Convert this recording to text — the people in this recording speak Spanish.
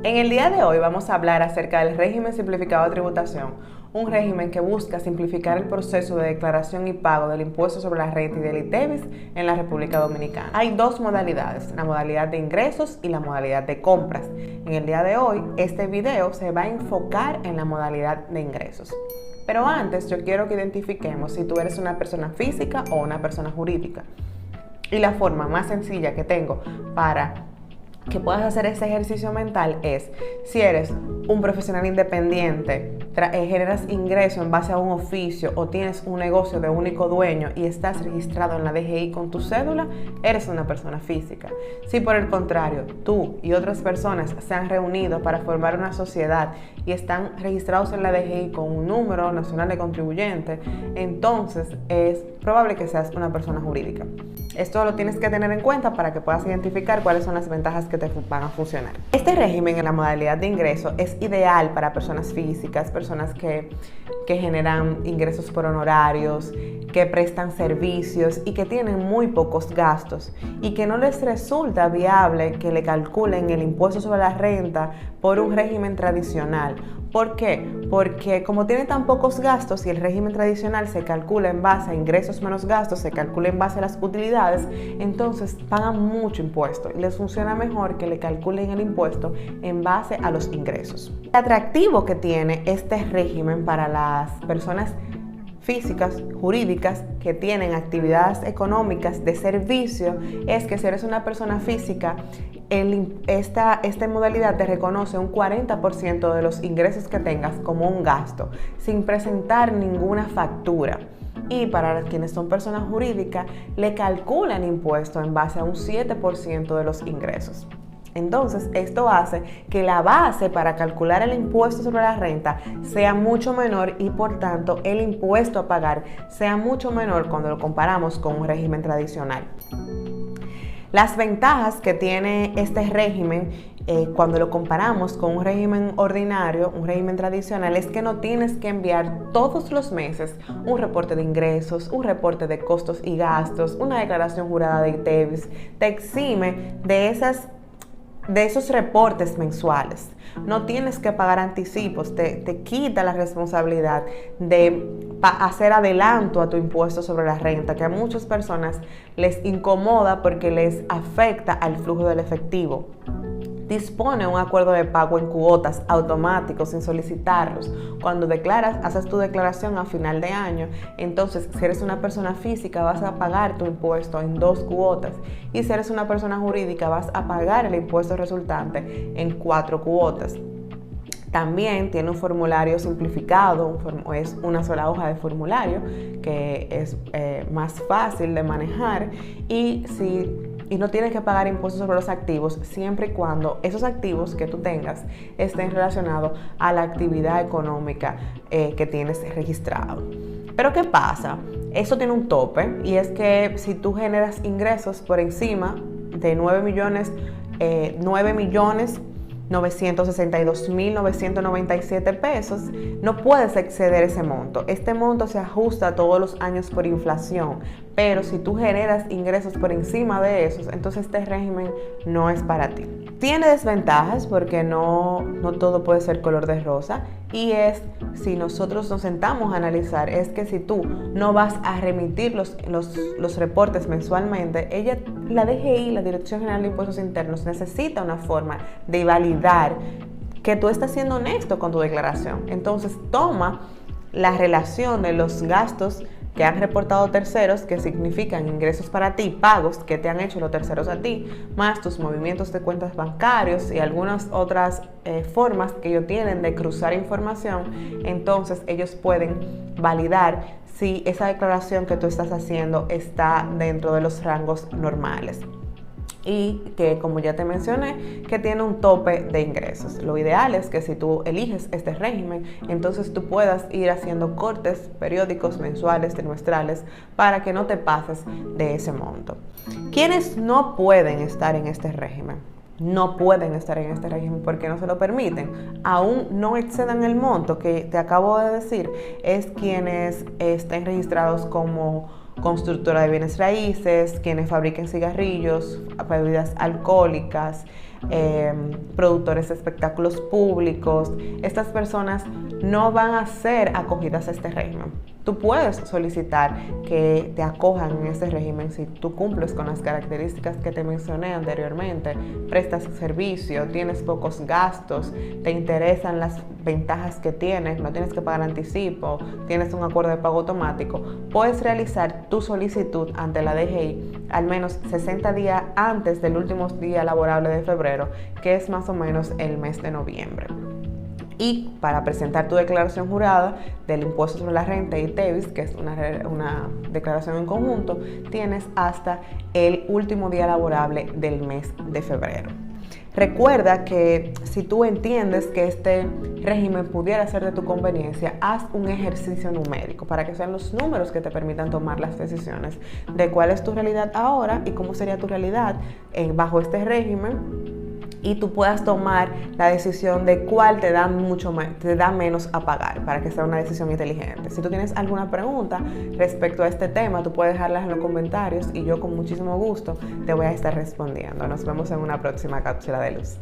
En el día de hoy vamos a hablar acerca del régimen simplificado de tributación, un régimen que busca simplificar el proceso de declaración y pago del impuesto sobre la renta y del ITEVIS en la República Dominicana. Hay dos modalidades, la modalidad de ingresos y la modalidad de compras. En el día de hoy, este video se va a enfocar en la modalidad de ingresos. Pero antes, yo quiero que identifiquemos si tú eres una persona física o una persona jurídica. Y la forma más sencilla que tengo para que puedas hacer ese ejercicio mental es, si eres un profesional independiente, generas ingreso en base a un oficio o tienes un negocio de único dueño y estás registrado en la DGI con tu cédula, eres una persona física. Si por el contrario, tú y otras personas se han reunido para formar una sociedad y están registrados en la DGI con un número nacional de contribuyente, entonces es probable que seas una persona jurídica. Esto lo tienes que tener en cuenta para que puedas identificar cuáles son las ventajas que te van a funcionar. Este régimen en la modalidad de ingreso es ideal para personas físicas, personas que generan ingresos por honorarios, que prestan servicios y que tienen muy pocos gastos y que no les resulta viable que le calculen el impuesto sobre la renta por un régimen tradicional. ¿Por qué? Porque como tiene tan pocos gastos y el régimen tradicional se calcula en base a ingresos menos gastos, se calcula en base a las utilidades, entonces pagan mucho impuesto y les funciona mejor que le calculen el impuesto en base a los ingresos. El atractivo que tiene este régimen para las personas físicas, jurídicas, que tienen actividades económicas de servicio, es que si eres una persona física, esta modalidad te reconoce un 40% de los ingresos que tengas como un gasto, sin presentar ninguna factura. Y para quienes son personas jurídicas, le calculan impuesto en base a un 7% de los ingresos. Entonces, esto hace que la base para calcular el impuesto sobre la renta sea mucho menor y por tanto el impuesto a pagar sea mucho menor cuando lo comparamos con un régimen tradicional. Las ventajas que tiene este régimen cuando lo comparamos con un régimen ordinario, un régimen tradicional, es que no tienes que enviar todos los meses un reporte de ingresos, un reporte de costos y gastos, una declaración jurada de ITEVIS. Te exime de esos reportes mensuales. No tienes que pagar anticipos, te quita la responsabilidad de hacer adelanto a tu impuesto sobre la renta, que a muchas personas les incomoda porque les afecta al flujo del efectivo. Dispone un acuerdo de pago en cuotas automáticos sin solicitarlos. Cuando haces tu declaración a final de año, entonces si eres una persona física vas a pagar tu impuesto en 2 cuotas y si eres una persona jurídica vas a pagar el impuesto resultante en 4 cuotas. También tiene un formulario simplificado, es una sola hoja de formulario que es más fácil de manejar y no tienes que pagar impuestos sobre los activos siempre y cuando esos activos que tú tengas estén relacionados a la actividad económica que tienes registrado. Pero ¿qué pasa? Eso tiene un tope y es que si tú generas ingresos por encima de 9.962.997 pesos, no puedes exceder ese monto. Este monto se ajusta todos los años por inflación, pero si tú generas ingresos por encima de esos, entonces este régimen no es para ti. Tiene desventajas porque no todo puede ser color de rosa y si nosotros nos sentamos a analizar, es que si tú no vas a remitir los reportes mensualmente, la DGI, la Dirección General de Impuestos Internos, necesita una forma de validar que tú estás siendo honesto con tu declaración. Entonces toma la relación de los gastos que han reportado terceros, que significan ingresos para ti, pagos que te han hecho los terceros a ti, más tus movimientos de cuentas bancarios y algunas otras formas que ellos tienen de cruzar información. Entonces ellos pueden validar si esa declaración que tú estás haciendo está dentro de los rangos normales. Y que, como ya te mencioné, que tiene un tope de ingresos. Lo ideal es que si tú eliges este régimen, entonces tú puedas ir haciendo cortes periódicos, mensuales, trimestrales, para que no te pases de ese monto. ¿Quiénes no pueden estar en este régimen? No pueden estar en este régimen porque no se lo permiten. Aún no excedan el monto que te acabo de decir, es quienes estén registrados como constructora de bienes raíces, quienes fabriquen cigarrillos, bebidas alcohólicas, productores de espectáculos públicos. Estas personas no van a ser acogidas a este régimen. Tú puedes solicitar que te acojan en este régimen si tú cumples con las características que te mencioné anteriormente, prestas servicio, tienes pocos gastos, te interesan las ventajas que tienes, no tienes que pagar anticipo, tienes un acuerdo de pago automático. Puedes realizar tu solicitud ante la DGI al menos 60 días antes del último día laborable de febrero, que es más o menos el mes de noviembre. Y para presentar tu declaración jurada del impuesto sobre la renta y ITEVIS, que es una declaración en conjunto, tienes hasta el último día laborable del mes de febrero. Recuerda que si tú entiendes que este régimen pudiera ser de tu conveniencia, haz un ejercicio numérico para que sean los números que te permitan tomar las decisiones de cuál es tu realidad ahora y cómo sería tu realidad bajo este régimen, y tú puedas tomar la decisión de cuál te da menos a pagar para que sea una decisión inteligente. Si tú tienes alguna pregunta respecto a este tema, tú puedes dejarlas en los comentarios y yo con muchísimo gusto te voy a estar respondiendo. Nos vemos en una próxima cápsula de luz.